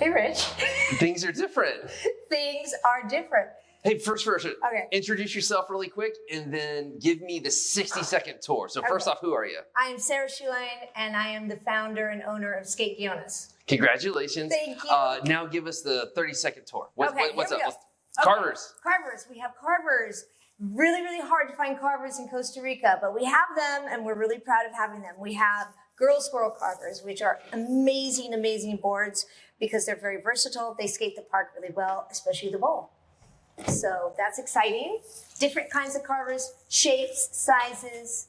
Hey, Rich. Things are different. Things are different. Hey, first, Okay. introduce yourself really quick and then give me the 60-second tour. So first off, who are you? I am Sarah Schuline, and I am the founder and owner of Skate Guiones. Congratulations. Thank you. Now give us the 30-second tour. What's up? Okay. Carvers. Carvers. We have carvers. Really, really hard to find carvers in Costa Rica, but we have them, and we're really proud of having them. We have girl squirrel carvers, which are amazing, amazing boards because they're very versatile. They skate the park really well, especially the bowl. So that's exciting. Different kinds of carvers, shapes, sizes.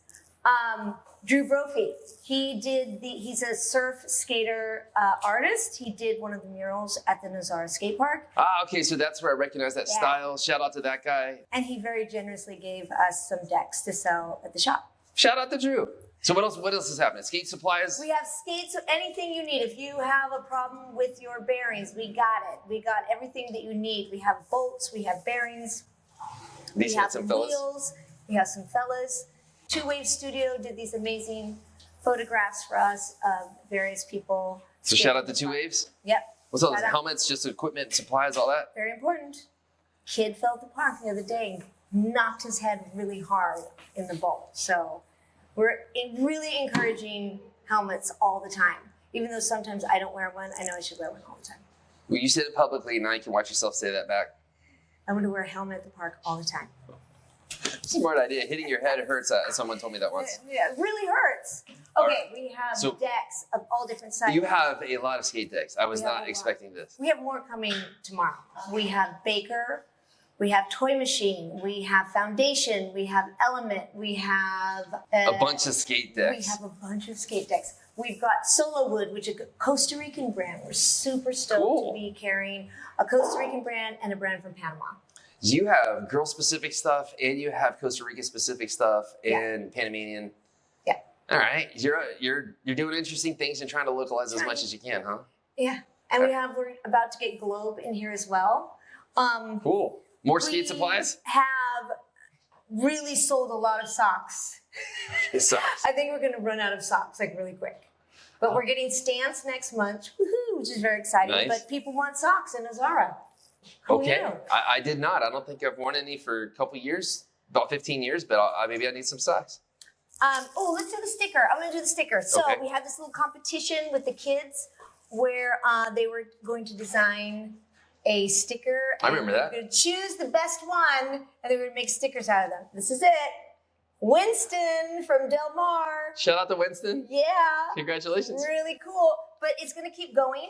Drew Brophy, he's a surf skater artist. He did one of the murals at the Nosara skate park. Okay, so that's where I recognize that style. Shout out to that guy. And he very generously gave us some decks to sell at the shop. Shout out to Drew. So what else is happening? Skate supplies? We have skates, anything you need. If you have a problem with your bearings, we got it. We got everything that you need. We have bolts, we have bearings, we have some wheels, we have some fellas. Two Wave Studio did these amazing photographs for us of various people. So shout out to Two Waves? Yep. What's all those helmets, just equipment, supplies, all that? Very important. Kid fell at the park the other day, knocked his head really hard in the bowl. So we're really encouraging helmets all the time. Even though sometimes I don't wear one, I know I should wear one all the time. Well, you said it publicly, now you can watch yourself say that back. I'm gonna wear a helmet at the park all the time. Smart idea. Hitting your head hurts. Someone told me that once. Yeah, it really hurts. Okay, we have decks of all different sizes. You have a lot of skate decks. I was not expecting this. We have more coming tomorrow. We have Baker, we have Toy Machine, we have Foundation, we have Element, we have a bunch of skate decks. We have a bunch of skate decks. We've got Solo Wood, which is a Costa Rican brand. We're super stoked to be carrying a Costa Rican brand and a brand from Panama. You have girl-specific stuff, and you have Costa Rica-specific stuff, and Panamanian. Yeah. All right, you're doing interesting things and trying to localize as much as you can, huh? Yeah, and we're about to get Globe in here as well. Cool. More skate supplies. Have really sold a lot of socks. Socks. I think we're going to run out of socks like really quick. But we're getting Stance next month, woohoo, which is very exciting. Nice. But people want socks in Nosara. Okay, I did not. I don't think I've worn any for a couple years, about 15 years, but maybe I need some socks. Let's do the sticker. I'm going to do the sticker. So we had this little competition with the kids where they were going to design a sticker. I remember that. They were going to choose the best one, and they were going to make stickers out of them. This is it. Winston from Del Mar. Shout out to Winston. Yeah. Congratulations. Really cool. But it's going to keep going.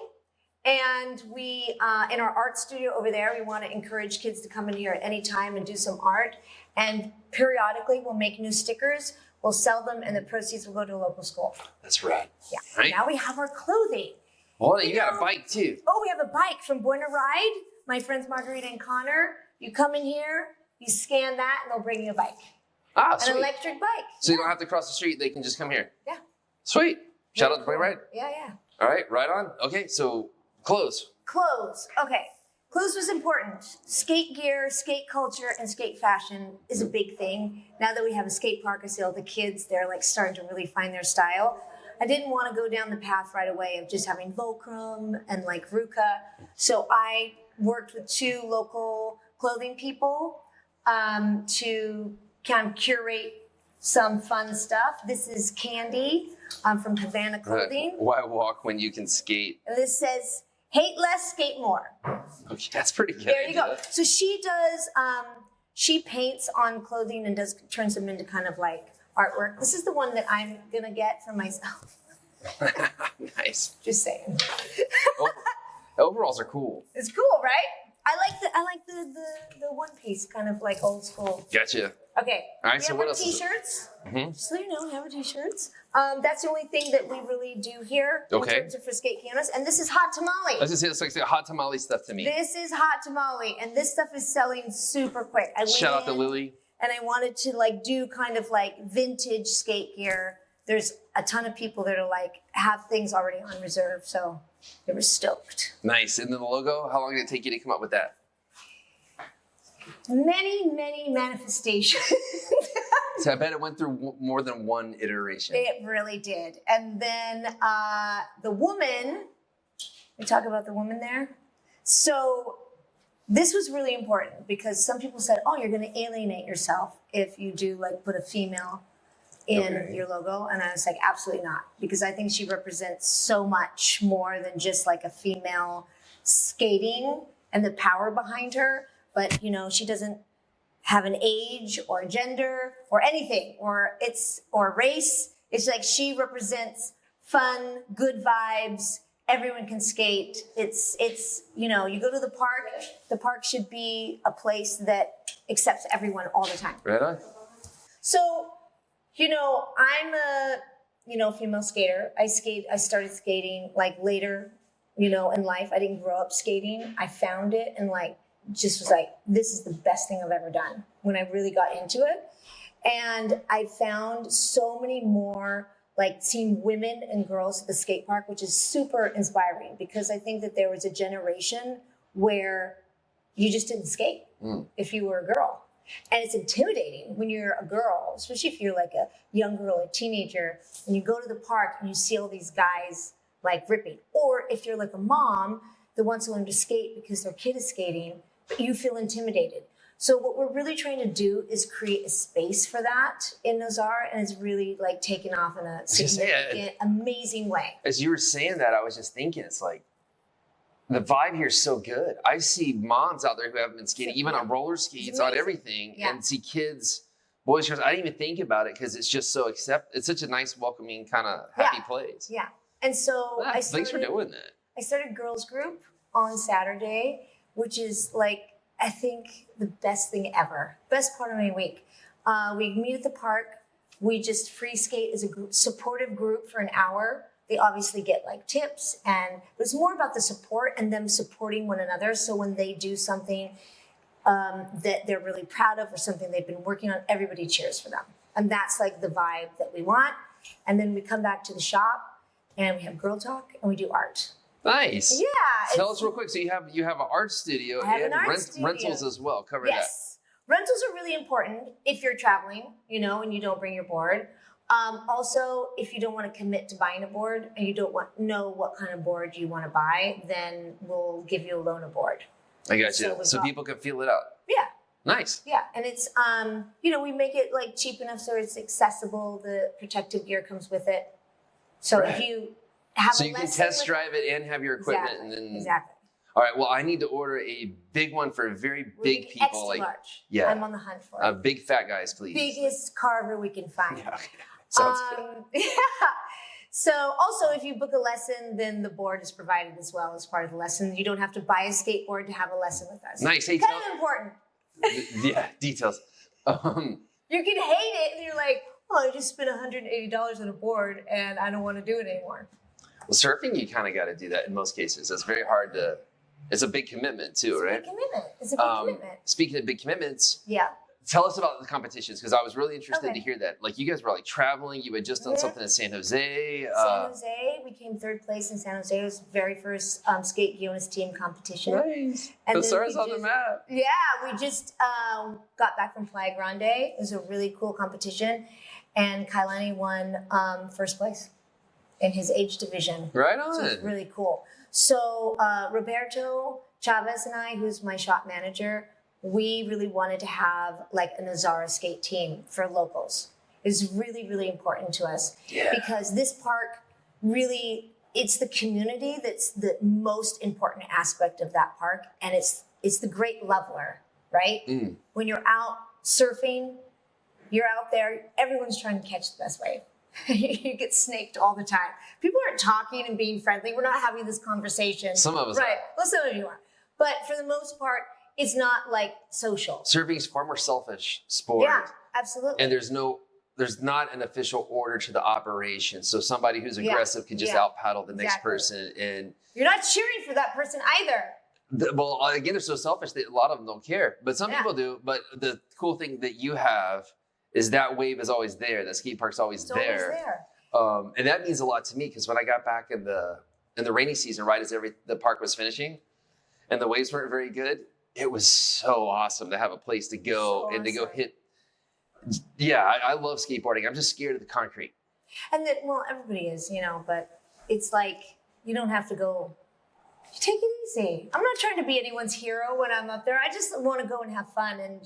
And we, in our art studio over there, we want to encourage kids to come in here at any time and do some art. And periodically, we'll make new stickers, we'll sell them, and the proceeds will go to a local school. That's right. Yeah. Right. Now we have our clothing. Oh, you got a bike too. Oh, we have a bike from Buena Ride. My friends Margarita and Connor. You come in here, you scan that, and they'll bring you a bike. An electric bike. So you don't have to cross the street. They can just come here. Yeah. Sweet. Shout out to Buena Ride. Yeah, yeah. All right, right on. Okay, so clothes. Clothes. Okay. Clothes was important. Skate gear, skate culture, and skate fashion is a big thing. Now that we have a skate park, I see all the kids, they're like starting to really find their style. I didn't want to go down the path right away of just having Volcrum and like Ruka. So I worked with two local clothing people to kind of curate some fun stuff. This is Candy from Havana Clothing. Why walk when you can skate? And this says, hate less, skate more. Okay, that's pretty good. There you go. So she does, she paints on clothing and turns them into kind of like artwork. This is the one that I'm gonna get for myself. Nice. Just saying. Overalls are cool. It's cool, right? I like the one piece, kind of like old school. Gotcha. Okay. All right. So what else? T-shirts. Just so you know, we have our T-shirts. That's the only thing that we really do here in terms of for Skate Guiones. And this is hot tamale. I was just say it's like hot tamale stuff to me. This is hot tamale, and this stuff is selling super quick. Shout out to Lily. And I wanted to like do kind of like vintage skate gear. There's a ton of people that are like have things already on reserve, so they were stoked. Nice. And then the logo, how long did it take you to come up with that? Many manifestations. So I bet it went through more than one iteration. It really did. And then the woman We talk about the woman there. So this was really important because some people said, oh, you're going to alienate yourself if you do like put a female in your logo. And I was like, absolutely not. Because I think she represents so much more than just like a female skating and the power behind her. But, you know, she doesn't have an age or a gender or anything or race. It's like she represents fun, good vibes. Everyone can skate. It's you know, you go to the park should be a place that accepts everyone all the time. Right on. So, you know, I'm a, you know, female skater. I started skating like later, you know, in life. I didn't grow up skating. I found it and like just was like, this is the best thing I've ever done when I really got into it. And I found so many more, like seeing women and girls at the skate park, which is super inspiring because I think that there was a generation where you just didn't skate if you were a girl. And it's intimidating when you're a girl, especially if you're like a young girl, a teenager, and you go to the park and you see all these guys like ripping. Or if you're like a mom that wants to learn to skate because their kid is skating, but you feel intimidated. So what we're really trying to do is create a space for that in Nosara, and it's really like taken off in a significant, amazing way. As you were saying that, I was just thinking, it's like, the vibe here is so good. I see moms out there who haven't been skating, even on roller skates, on everything, and see kids, boys, girls. I didn't even think about it because it's just so it's such a nice, welcoming, kind of happy place. Yeah. And so thanks for doing that. I started girls group on Saturday, which is like, I think the best thing ever. Best part of my week. We meet at the park. We just free skate as a supportive group for an hour. They obviously get like tips, and it's more about the support and them supporting one another. So when they do something that they're really proud of or something they've been working on, everybody cheers for them. And that's like the vibe that we want. And then we come back to the shop and we have girl talk and we do art. Nice. Yeah. Tell us real quick. So you have an art studio and rentals as well. Cover that. Yes. Rentals are really important if you're traveling, you know, and you don't bring your board. Also, if you don't want to commit to buying a board and you don't know what kind of board you want to buy, then we'll give you a loan a board. I got you. So people can feel it out. Yeah. Nice. Yeah. And it's, you know, we make it like cheap enough so it's accessible. The protective gear comes with it. So if you have so you can test drive it and have your equipment. Exactly. All right. Well, I need to order a big one for very big people. Extra like large. Yeah. I'm on the hunt for it. Big fat guys, please. Biggest carver we can find. Yeah, okay. Sounds good. Yeah. So also, if you book a lesson, then the board is provided as well as part of the lesson. You don't have to buy a skateboard to have a lesson with us. Nice. Hey, kind of important. Yeah, details. You can hate it, and you're like, oh, I just spent $180 on a board, and I don't want to do it anymore. Well, surfing, you kind of got to do that in most cases. It's very hard to. It's a big commitment too, right? It's a big commitment. Speaking of big commitments, yeah. Tell us about the competitions because I was really interested to hear that. Like you guys were like traveling. You had just done something in San Jose. San Jose, we came third place in San Jose. It was the very first Skate Guiones team competition. Nice. Nosara's on the map. Yeah, we just got back from Playa Grande. It was a really cool competition, and Kailani won first place in his age division. Right on. So it was really cool. So Roberto Chavez and I, who's my shop manager, we really wanted to have like a Nosara skate team for locals. It's really, really important to us because this park really, it's the community that's the most important aspect of that park. And it's the great leveler, right? When you're out surfing, you're out there, everyone's trying to catch the best wave. You get snaked all the time. People aren't talking and being friendly. We're not having this conversation. Some of us are. Well, some of you are. But for the most part, it's not like social. Surfing is far more selfish sport. Yeah, absolutely. And there's not an official order to the operation. So somebody who's aggressive can just out paddle the next person. And you're not cheering for that person either. Well, again, they're so selfish that a lot of them don't care. But some people do. But the cool thing that you have is that wave is always there. That skate park's always there. And that means a lot to me because when I got back in the rainy season, right as the park was finishing, and the waves weren't very good, it was so awesome to have a place to go and to go hit. Yeah, I love skateboarding. I'm just scared of the concrete. And then, well, everybody is, you know, but it's like you don't have to go take it easy. I'm not trying to be anyone's hero when I'm up there. I just want to go and have fun and,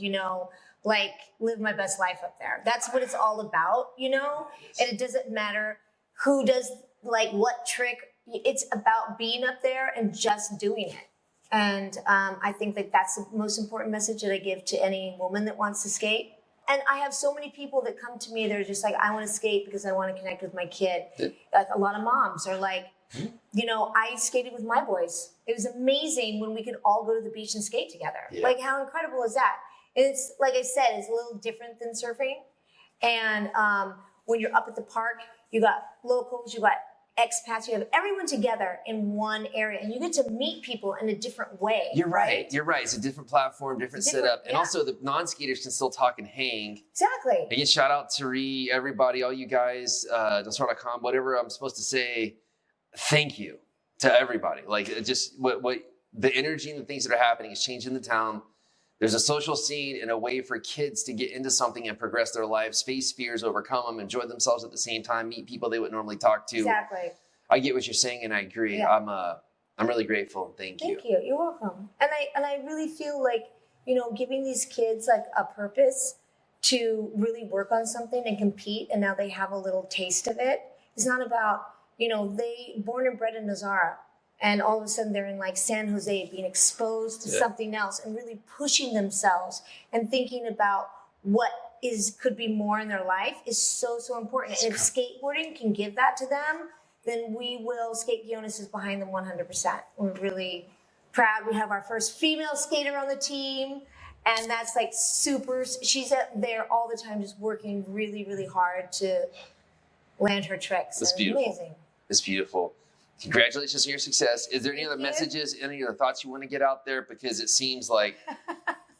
like live my best life up there. That's what it's all about, and it doesn't matter who does like what trick. It's about being up there and just doing it. And I think that that's the most important message that I give to any woman that wants to skate. And I have so many people that come to me, they're just like, I want to skate because I want to connect with my kid. Like a lot of moms are like, I skated with my boys. It was amazing when we could all go to the beach and skate together. Yeah. Like, how incredible is that? It's, like I said, it's a little different than surfing. And when you're up at the park, you got locals, you got expats, you have everyone together in one area, and you get to meet people in a different way. You're right. You're right. It's a different platform, different setup. And also the non-skaters can still talk and hang. Exactly. Again, shout out to everybody, all you guys, Nosara.com, whatever I'm supposed to say. Thank you to everybody. Like, just what the energy and the things that are happening is changing the town. There's a social scene and a way for kids to get into something and progress their lives, face fears, overcome them, enjoy themselves at the same time, meet people they would normally talk to. Exactly. I get what you're saying, and I agree. Yeah. I'm really grateful. Thank you. Thank you. You're welcome. And I really feel like, giving these kids like a purpose to really work on something and compete, and now they have a little taste of it. It's not about, they born and bred in Nosara. And all of a sudden they're in like San Jose being exposed to something else and really pushing themselves and thinking about what could be more in their life is so, so important. And if skateboarding can give that to them, then Skate Guiones is behind them 100%. We're really proud. We have our first female skater on the team. And that's like super, she's there all the time just working really, really hard to land her tricks. It's beautiful. Amazing. It's beautiful. Congratulations on your success. Is there any other messages, any other thoughts you want to get out there? Because it seems like,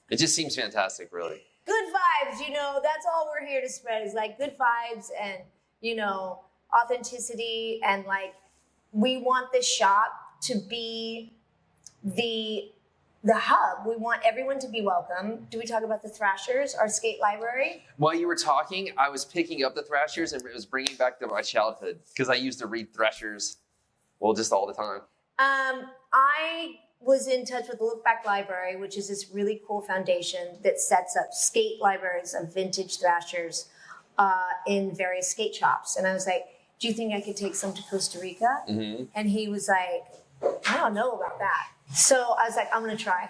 it just seems fantastic, really. Good vibes, that's all we're here to spread is like good vibes and, authenticity. And like, we want this shop to be the hub. We want everyone to be welcome. Do we talk about the Thrashers, our skate library? While you were talking, I was picking up the Thrashers and it was bringing back to my childhood because I used to read Thrashers. Well, just all the time. I was in touch with the Look Back Library, which is this really cool foundation that sets up skate libraries of vintage Thrashers in various skate shops. And I was like, do you think I could take some to Costa Rica? Mm-hmm. And he was like, I don't know about that. So I was like, I'm going to try.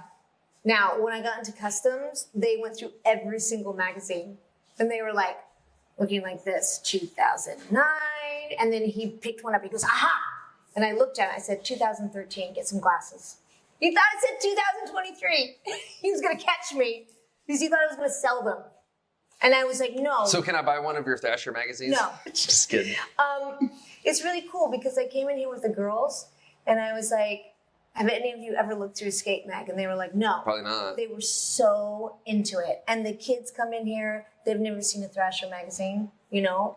Now, when I got into customs, they went through every single magazine. And they were like, looking like this, 2009. And then he picked one up. He goes, aha! And I looked at it, I said, 2013, get some glasses. He thought it said 2023. He was going to catch me because he thought I was going to sell them. And I was like, no. So can I buy one of your Thrasher magazines? No. Just kidding. It's really cool because I came in here with the girls and I was like, have any of you ever looked through Skate Mag? And they were like, no. Probably not. They were so into it. And the kids come in here, they've never seen a Thrasher magazine,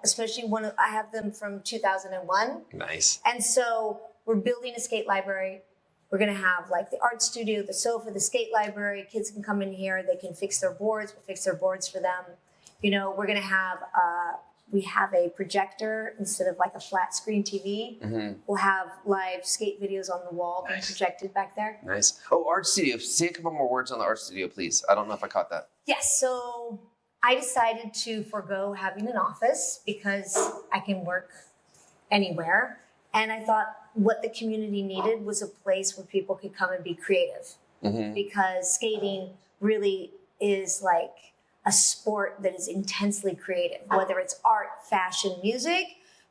especially I have them from 2001. Nice. And so we're building a skate library. We're going to have like the art studio, the sofa, the skate library. Kids can come in here. They can fix their boards. We'll fix their boards for them. We're going to have, we have a projector instead of like a flat screen TV. Mm-hmm. We'll have live skate videos on the wall being projected back there. Nice. Oh, art studio. Say a couple more words on the art studio, please. I don't know if I caught that. Yes. So I decided to forego having an office because I can work anywhere. And I thought what the community needed was a place where people could come and be creative. Mm-hmm. Because skating really is like a sport that is intensely creative, whether it's art, fashion, music,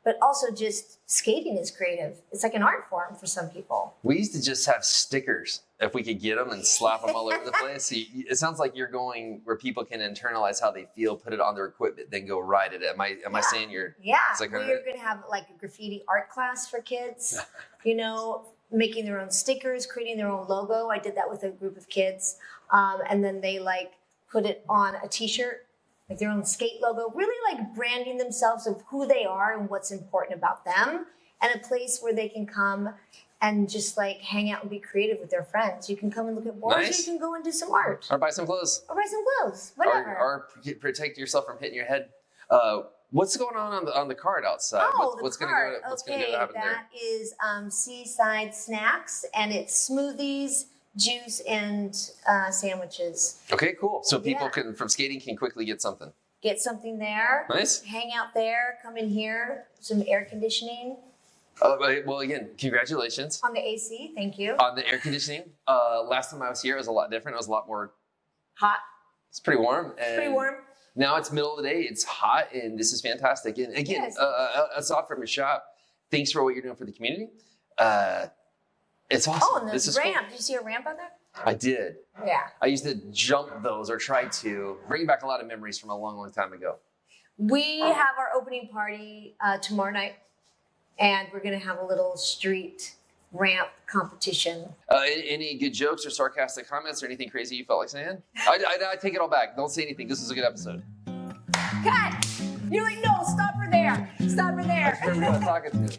but also just skating is creative. It's like an art form for some people. We used to just have stickers if we could get them and slap them all over the place. So it sounds like you're going where people can internalize how they feel, put it on their equipment, then go ride it. Am I saying you're? Yeah, we're going to have like a graffiti art class for kids, making their own stickers, creating their own logo. I did that with a group of kids. And then they put it on a t-shirt, like their own skate logo, really like branding themselves of who they are and what's important about them, and a place where they can come and just like hang out and be creative with their friends. You can come and look at boards, or you can go and do some art. Or buy some clothes. Whatever. Or protect yourself from hitting your head. What's going on the cart outside? Oh, what's the going cart. to what's going to happen there? That is Seaside Snacks, and it's smoothies, juice, and sandwiches. Okay, cool. So people from skating can quickly get something. Get something there. Nice. Hang out there. Come in here. Some air conditioning. Well, again, congratulations. On the AC, thank you. On the air conditioning. Last time I was here, it was a lot different. It was a lot more hot. It's pretty warm. Pretty warm. Now it's middle of the day. It's hot, and this is fantastic. And again, aside from your shop, thanks for what you're doing for the community. It's awesome. Oh, and the ramp. Cool. Did you see a ramp out there? I did. Yeah. I used to jump those or try to, bring back a lot of memories from a long, long time ago. We have our opening party tomorrow night, and we're going to have a little street ramp competition. Any good jokes or sarcastic comments or anything crazy you felt like saying? I take it all back. Don't say anything. This was a good episode. Cut! You're like, no, stop her there. Stop her there. I just remember who I was talking to.